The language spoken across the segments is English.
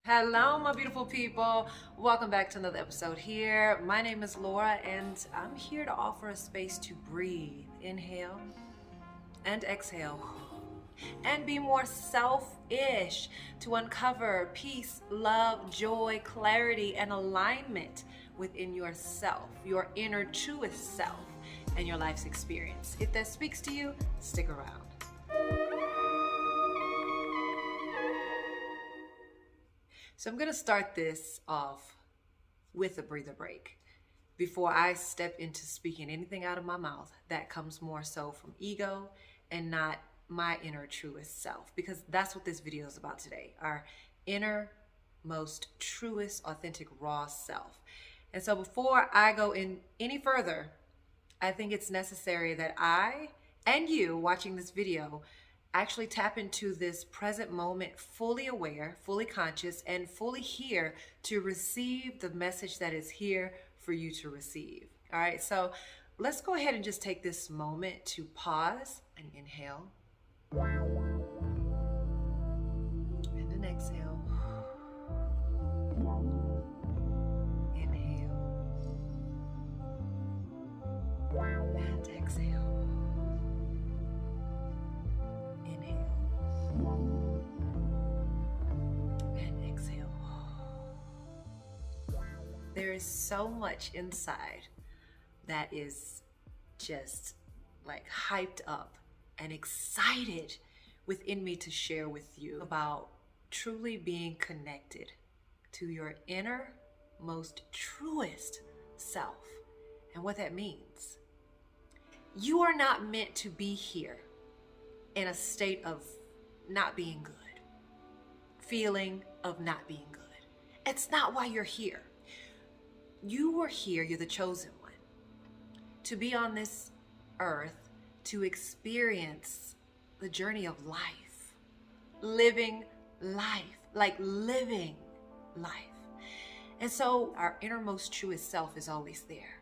Hello, my beautiful people. Welcome back to another episode here. My name is Lora, and I'm here to offer a space to breathe, inhale and exhale, and be more selfish, to uncover peace, love, joy, clarity, and alignment within yourself, your inner truest self, and your life's experience. If that speaks to you, stick around. So I'm going to start this off with a breather break before I step into speaking anything out of my mouth that comes more so from ego and not my inner truest self, because that's what this video is about today, our inner most truest, authentic, raw self. And so before I go in any further, I think it's necessary that I and you watching this video actually tap into this present moment, fully aware, fully conscious, and fully here to receive the message that is here for you to receive. All right, so let's go ahead and just take this moment to pause and inhale. And then exhale. Inhale. And exhale. And exhale. There is so much inside that is just like hyped up and excited within me to share with you about truly being connected to your inner, most truest self and what that means. You are not meant to be here in a state of not being good, feeling of not being good. It's not why you're here. You were here, you're the chosen one, to be on this earth, to experience the journey of life, living life, like living life. And so our innermost truest self is always there.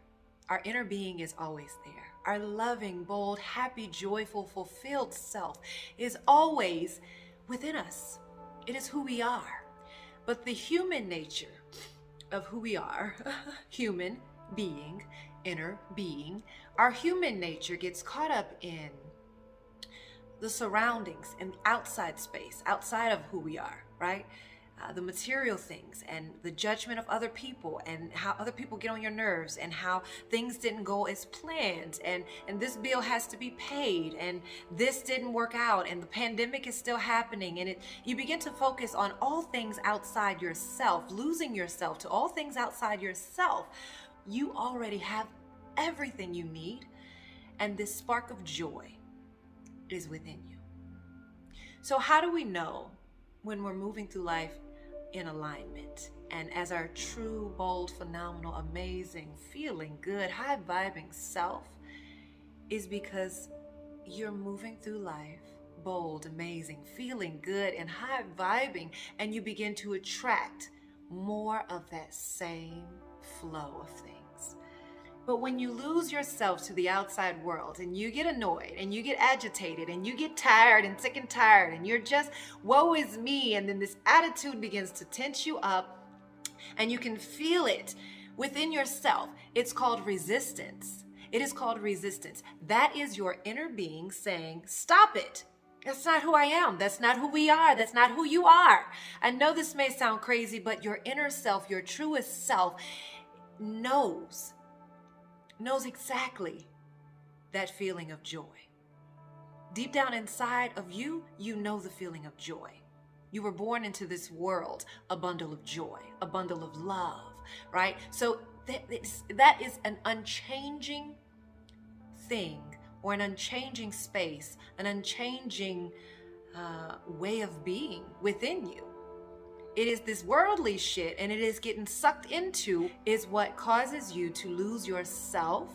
Our inner being is always there. Our loving, bold, happy, joyful, fulfilled self is always within us. It is who we are. But the human nature of who we are, human being, inner being, our human nature gets caught up in the surroundings and outside space, outside of who we are, right? The material things and the judgment of other people and how other people get on your nerves and how things didn't go as planned and this bill has to be paid and this didn't work out and the pandemic is still happening, and you begin to focus on all things outside yourself, losing yourself to all things outside yourself. You already have everything you need, and this spark of joy is within you. So how do we know when we're moving through life in alignment and as our true, bold, phenomenal, amazing, feeling good, high vibing self? Is because you're moving through life bold, amazing, feeling good and high vibing, and you begin to attract more of that same flow of things. But when you lose yourself to the outside world and you get annoyed and you get agitated and you get tired and sick and tired and you're just, woe is me, and then this attitude begins to tense you up and you can feel it within yourself. It's called resistance. It is called resistance. That is your inner being saying, stop it. That's not who I am. That's not who we are. That's not who you are. I know this may sound crazy, but your inner self, your truest self, knows exactly that feeling of joy. Deep down inside of you, you know the feeling of joy. You were born into this world a bundle of joy, a bundle of love, right? So that is an unchanging thing, or an unchanging space, an unchanging way of being within you. It is this worldly shit, and it is getting sucked into, is what causes you to lose yourself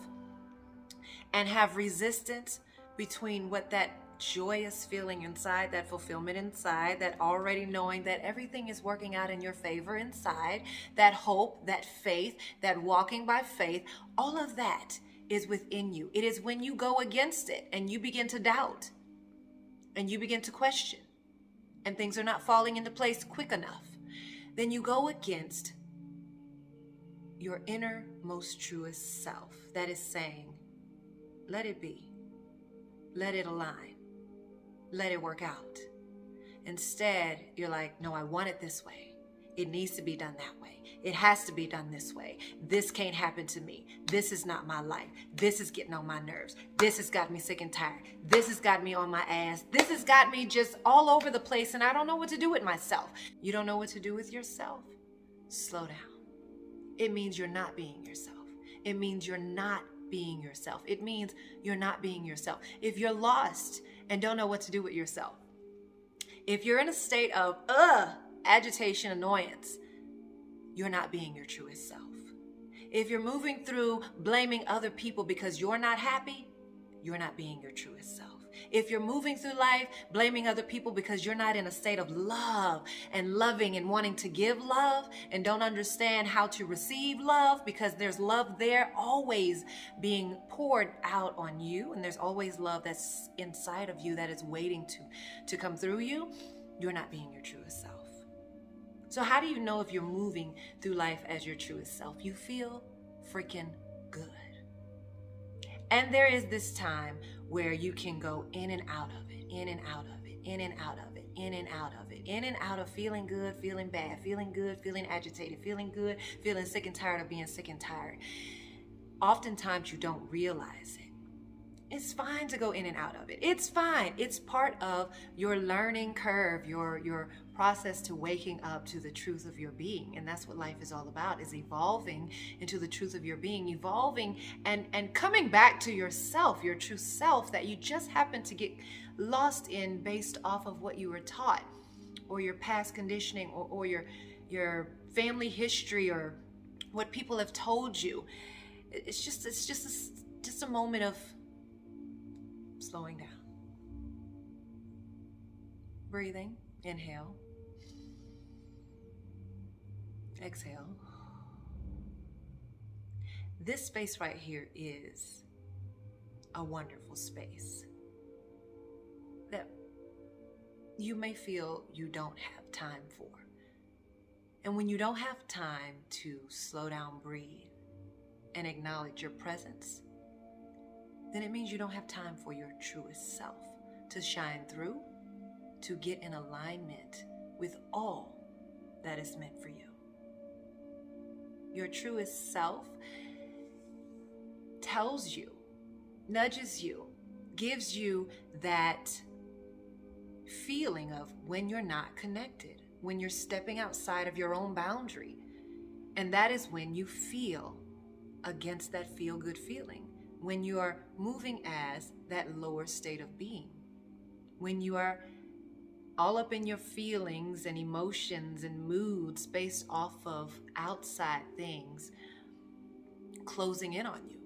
and have resistance between what that joyous feeling inside, that fulfillment inside, that already knowing that everything is working out in your favor inside, that hope, that faith, that walking by faith, all of that is within you. It is when you go against it and you begin to doubt and you begin to question and things are not falling into place quick enough, then you go against your innermost truest self that is saying, let it be, let it align, let it work out. Instead, you're like, no, I want it this way. It needs to be done that way. It has to be done this way. This can't happen to me. This is not my life. This is getting on my nerves. This has got me sick and tired. This has got me on my ass. This has got me just all over the place, and I don't know what to do with myself. You don't know what to do with yourself? Slow down. It means you're not being yourself. It means you're not being yourself. It means you're not being yourself. If you're lost and don't know what to do with yourself, if you're in a state of agitation, annoyance, you're not being your truest self. If you're moving through blaming other people because you're not happy, you're not being your truest self. If you're moving through life blaming other people because you're not in a state of love and loving and wanting to give love and don't understand how to receive love because there's love there always being poured out on you, and there's always love that's inside of you that is waiting to come through you, you're not being your truest self. So how do you know if you're moving through life as your truest self? You feel freaking good. And there is this time where you can go in and out of it, in and out of it, in and out of it, in and out of it, in and out of feeling good, feeling bad, feeling good, feeling agitated, feeling good, feeling sick and tired of being sick and tired. Oftentimes you don't realize it. It's fine to go in and out of it. It's fine. It's part of your learning curve, your process to waking up to the truth of your being. And that's what life is all about, is evolving into the truth of your being, evolving and coming back to yourself, your true self that you just happen to get lost in based off of what you were taught or your past conditioning or your family history or what people have told you. It's just a moment of slowing down. Breathing. Inhale. Exhale. This space right here is a wonderful space that you may feel you don't have time for. And when you don't have time to slow down, breathe, and acknowledge your presence, then it means you don't have time for your truest self to shine through, to get in alignment with all that is meant for you. Your truest self tells you, nudges you, gives you that feeling of when you're not connected, when you're stepping outside of your own boundary. And that is when you feel against that feel-good feeling. When you are moving as that lower state of being, when you are all up in your feelings and emotions and moods based off of outside things closing in on you,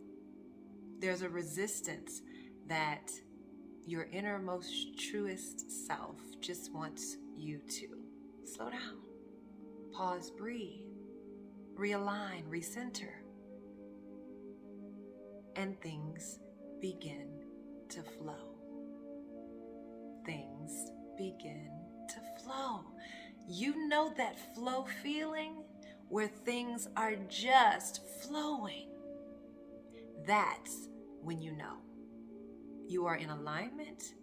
there's a resistance that your innermost truest self just wants you to slow down, pause, breathe, realign, recenter. And things begin to flow. Things begin to flow. You know that flow feeling where things are just flowing. That's when you know you are in alignment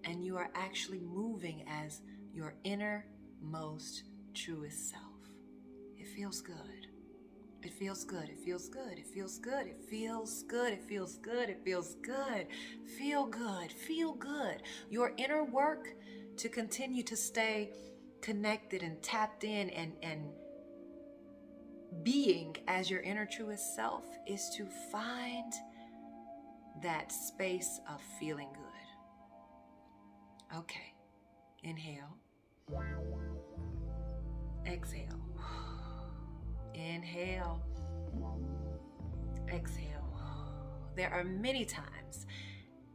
and you are actually moving as your innermost truest self. It feels good. It feels good. It feels good. It feels good. It feels good. It feels good. It feels good. Feel good. Feel good. Your inner work to continue to stay connected and tapped in and being as your inner truest self is to find that space of feeling good. Okay. Inhale. Exhale. Inhale, exhale. There are many times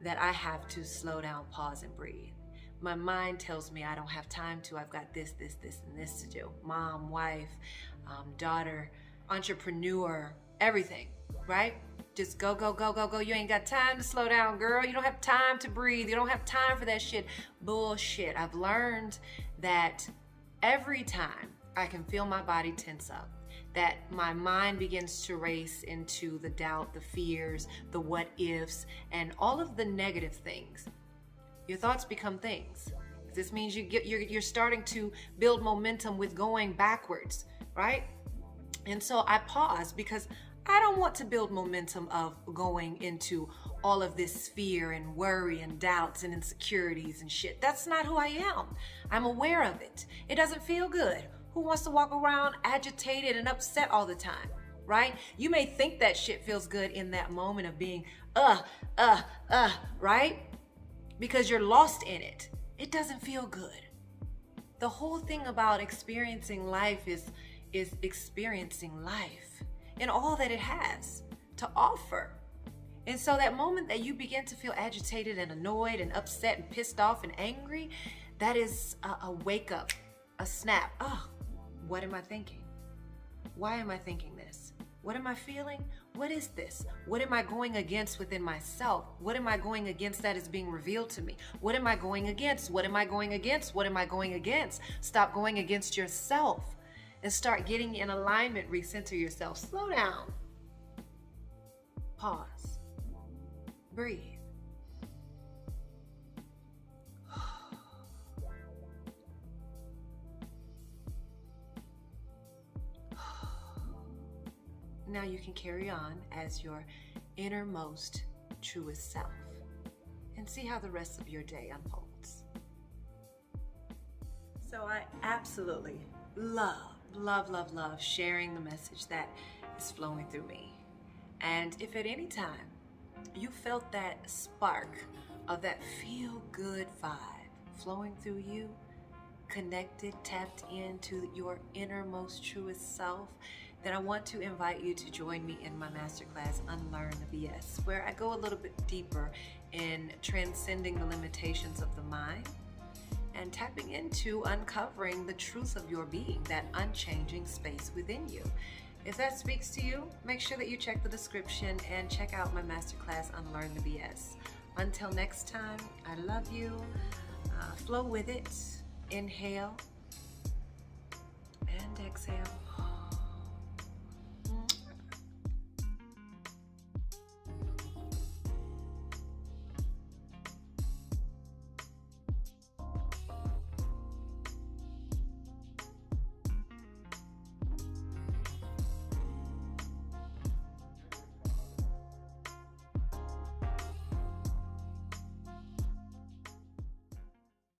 that I have to slow down, pause, and breathe. My mind tells me I don't have time to. I've got this, and this to do. Mom, wife, daughter, entrepreneur, everything, right? Just go, go, go, go, go. You ain't got time to slow down, girl. You don't have time to breathe. You don't have time for that shit. Bullshit. I've learned that every time I can feel my body tense up, that my mind begins to race into the doubt, the fears, the what ifs, and all of the negative things. Your thoughts become things. This means you're starting to build momentum with going backwards, right? And so I pause because I don't want to build momentum of going into all of this fear and worry and doubts and insecurities and shit. That's not who I am. I'm aware of it. It doesn't feel good. Who wants to walk around agitated and upset all the time, right? You may think that shit feels good in that moment of being, right? Because you're lost in it. It doesn't feel good. The whole thing about experiencing life is experiencing life and all that it has to offer. And so that moment that you begin to feel agitated and annoyed and upset and pissed off and angry, that is a wake up, a snap. Oh, what am I thinking? Why am I thinking this? What am I feeling? What is this? What am I going against within myself? What am I going against that is being revealed to me? What am I going against? What am I going against? What am I going against? Stop going against yourself and start getting in alignment. Recenter yourself. Slow down. Pause. Breathe. Now you can carry on as your innermost, truest self and see how the rest of your day unfolds. So I absolutely love sharing the message that is flowing through me. And if at any time you felt that spark of that feel-good vibe flowing through you, connected, tapped into your innermost, truest self, then I want to invite you to join me in my Masterclass Unlearn the B.S, where I go a little bit deeper in transcending the limitations of the mind and tapping into uncovering the truth of your being, that unchanging space within you. If that speaks to you, make sure that you check the description and check out my Masterclass Unlearn the B.S. Until next time, I love you. Flow with it. Inhale and exhale.